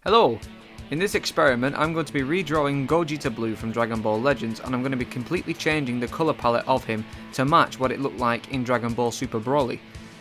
Hello! In this experiment I'm going to be redrawing Gogeta Blue from Dragon Ball Legends, and I'm going to be completely changing the colour palette of him to match what it looked like in Dragon Ball Super Broly.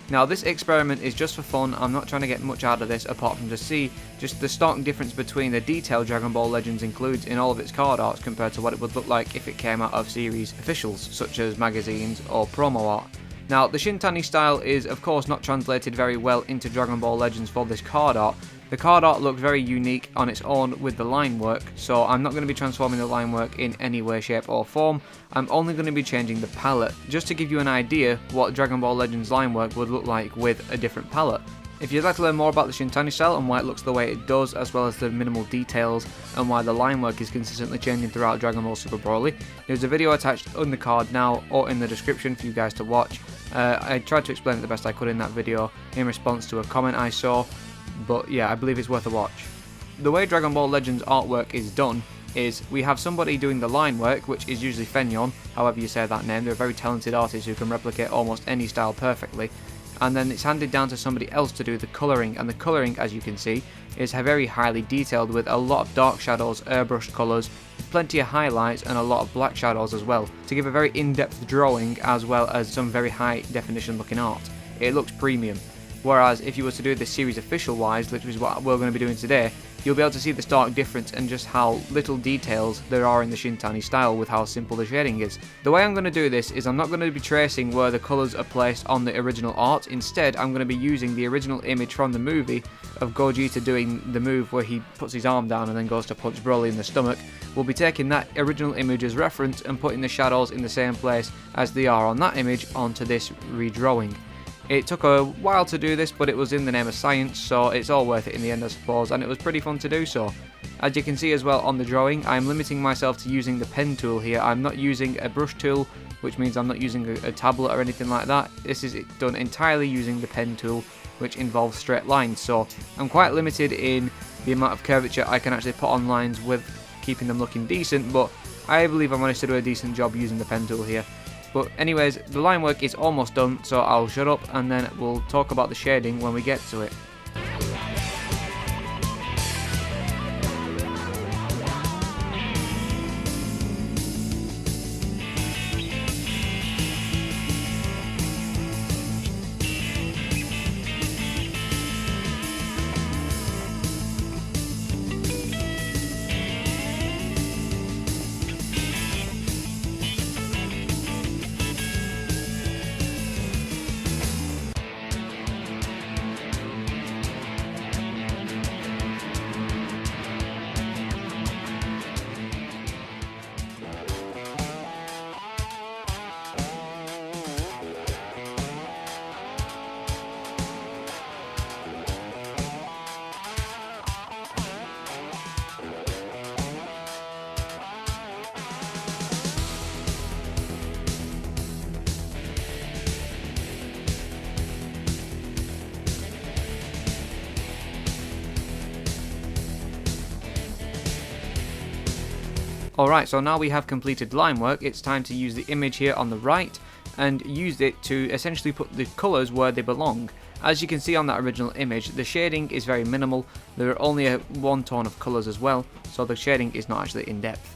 Now this experiment is just for fun. I'm not trying to get much out of this apart from to see just the stark difference between the detail Dragon Ball Legends includes in all of its card arts compared to what it would look like if it came out of series officials such as magazines or promo art. Now the Shintani style is of course not translated very well into Dragon Ball Legends for this card art. The card art looks very unique on its own with the line work, so I'm not going to be transforming the line work in any way, shape or form. I'm only going to be changing the palette, just to give you an idea what Dragon Ball Legends line work would look like with a different palette. If you'd like to learn more about the Shintani style and why it looks the way it does, as well as the minimal details and why the line work is consistently changing throughout Dragon Ball Super Broly, there's a video attached on the card now or in the description for you guys to watch. I tried to explain it the best I could in that video in response to a comment I saw. But yeah, I believe it's worth a watch. The way Dragon Ball Legends artwork is done is we have somebody doing the line work, which is usually Fenyon, however you say that name. They're a very talented artist who can replicate almost any style perfectly. And then it's handed down to somebody else to do the colouring, and the colouring, as you can see, is very highly detailed with a lot of dark shadows, airbrushed colours, plenty of highlights and a lot of black shadows as well, to give a very in-depth drawing as well as some very high definition looking art. It looks premium. Whereas if you were to do this series official wise, which is what we're going to be doing today, you'll be able to see the stark difference and just how little details there are in the Shintani style with how simple the shading is. The way I'm going to do this is I'm not going to be tracing where the colours are placed on the original art. Instead, I'm going to be using the original image from the movie of Gogeta doing the move where he puts his arm down and then goes to punch Broly in the stomach. We'll be taking that original image as reference and putting the shadows in the same place as they are on that image onto this redrawing. It took a while to do this, but it was in the name of science, so it's all worth it in the end I suppose, and it was pretty fun to do so. As you can see as well on the drawing, I'm limiting myself to using the pen tool here. I'm not using a brush tool, which means I'm not using a tablet or anything like that. This is done entirely using the pen tool, which involves straight lines, so I'm quite limited in the amount of curvature I can actually put on lines with keeping them looking decent, but I believe I managed to do a decent job using the pen tool here. But anyways, the line work is almost done, so I'll shut up and then we'll talk about the shading when we get to it. Alright, so now we have completed line work, it's time to use the image here on the right and use it to essentially put the colours where they belong. As you can see on that original image, the shading is very minimal. There are only one tone of colours as well, so the shading is not actually in depth.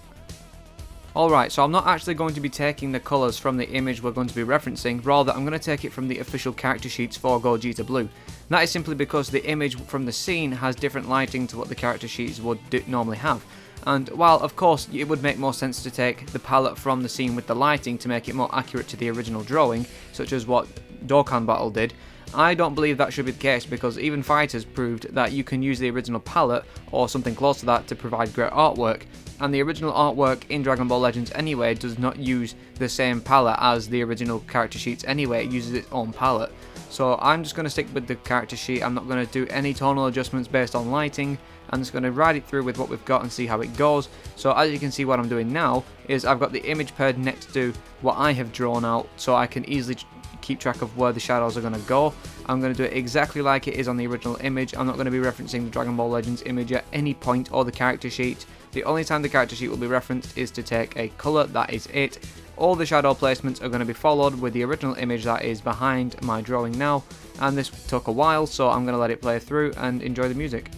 Alright, so I'm not actually going to be taking the colours from the image we're going to be referencing, rather I'm going to take it from the official character sheets for Gogeta Blue. That is simply because the image from the scene has different lighting to what the character sheets would normally have. And while of course it would make more sense to take the palette from the scene with the lighting to make it more accurate to the original drawing, such as what Dokkan Battle did, I don't believe that should be the case, because even Fighters proved that you can use the original palette or something close to that to provide great artwork, and the original artwork in Dragon Ball Legends anyway does not use the same palette as the original character sheets anyway, it uses its own palette. So I'm just going to stick with the character sheet. I'm not going to do any tonal adjustments based on lighting. I'm just going to ride it through with what we've got and see how it goes. So as you can see, what I'm doing now is I've got the image paired next to what I have drawn out, so I can easily keep track of where the shadows are going to go. I'm going to do it exactly like it is on the original image. I'm not going to be referencing the Dragon Ball Legends image at any point or the character sheet. The only time the character sheet will be referenced is to take a colour, that is it. All the shadow placements are going to be followed with the original image that is behind my drawing now, and this took a while, so I'm going to let it play through and enjoy the music.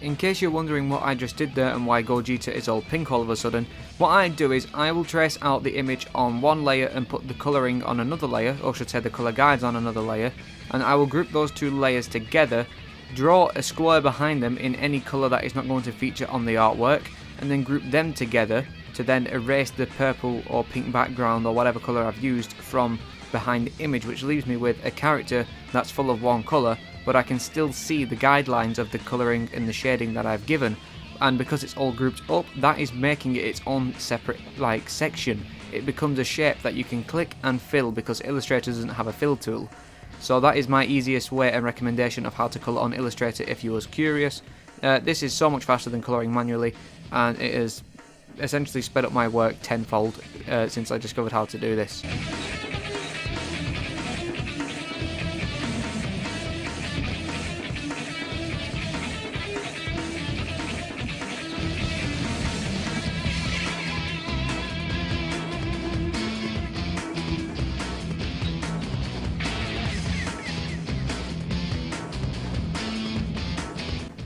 in case you're wondering what I just did there and why Gogeta is all pink all of a sudden, what I do is I will trace out the image on one layer and put the colouring on another layer, or should say the colour guides on another layer, and I will group those two layers together, draw a square behind them in any colour that is not going to feature on the artwork, and then group them together to then erase the purple or pink background or whatever colour I've used from behind the image, which leaves me with a character that's full of one colour, but I can still see the guidelines of the colouring and the shading that I've given. And because it's all grouped up, that is making it its own separate section. It becomes a shape that you can click and fill because Illustrator doesn't have a fill tool. So that is my easiest way and recommendation of how to colour on Illustrator if you was curious. This is so much faster than colouring manually, and it has essentially sped up my work tenfold since I discovered how to do this.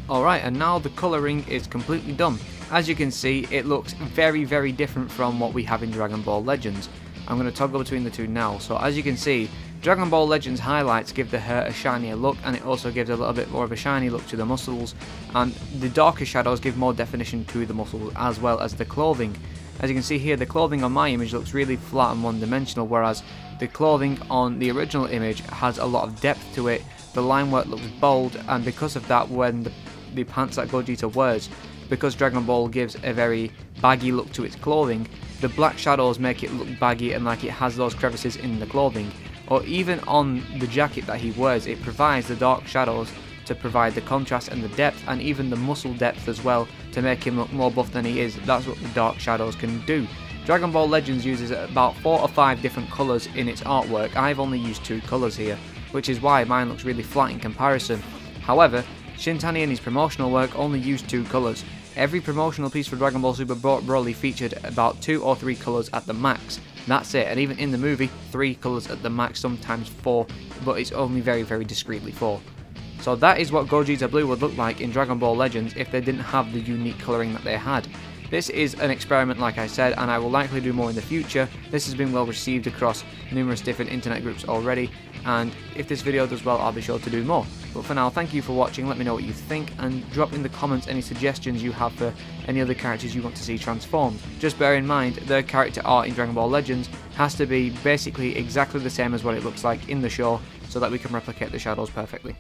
Alright, and now the colouring is completely done. As you can see, it looks very, very different from what we have in Dragon Ball Legends. I'm going to toggle between the two now. So as you can see, Dragon Ball Legends highlights give the hair a shinier look, and it also gives a little bit more of a shiny look to the muscles, and the darker shadows give more definition to the muscles as well as the clothing. As you can see here, the clothing on my image looks really flat and one-dimensional, whereas the clothing on the original image has a lot of depth to it. The line work looks bold, and because of that, when the pants that Gogeta wears, because Dragon Ball gives a very baggy look to its clothing, the black shadows make it look baggy and like it has those crevices in the clothing. Or even on the jacket that he wears, it provides the dark shadows to provide the contrast and the depth, and even the muscle depth as well, to make him look more buff than he is. That's what the dark shadows can do. Dragon Ball Legends uses about 4 or 5 different colours in its artwork. I've only used 2 colours here, which is why mine looks really flat in comparison. However, Shintani in his promotional work only used 2 colours. Every promotional piece for Dragon Ball Super Broly featured about 2 or 3 colours at the max. That's it, and even in the movie, 3 colours at the max, sometimes 4, but it's only very, very discreetly 4. So that is what Gogeta Blue would look like in Dragon Ball Legends if they didn't have the unique colouring that they had. This is an experiment, like I said, and I will likely do more in the future. This has been well received across numerous different internet groups already, and if this video does well, I'll be sure to do more. But for now, thank you for watching. Let me know what you think, and drop in the comments any suggestions you have for any other characters you want to see transformed. Just bear in mind, the character art in Dragon Ball Legends has to be basically exactly the same as what it looks like in the show, so that we can replicate the shadows perfectly.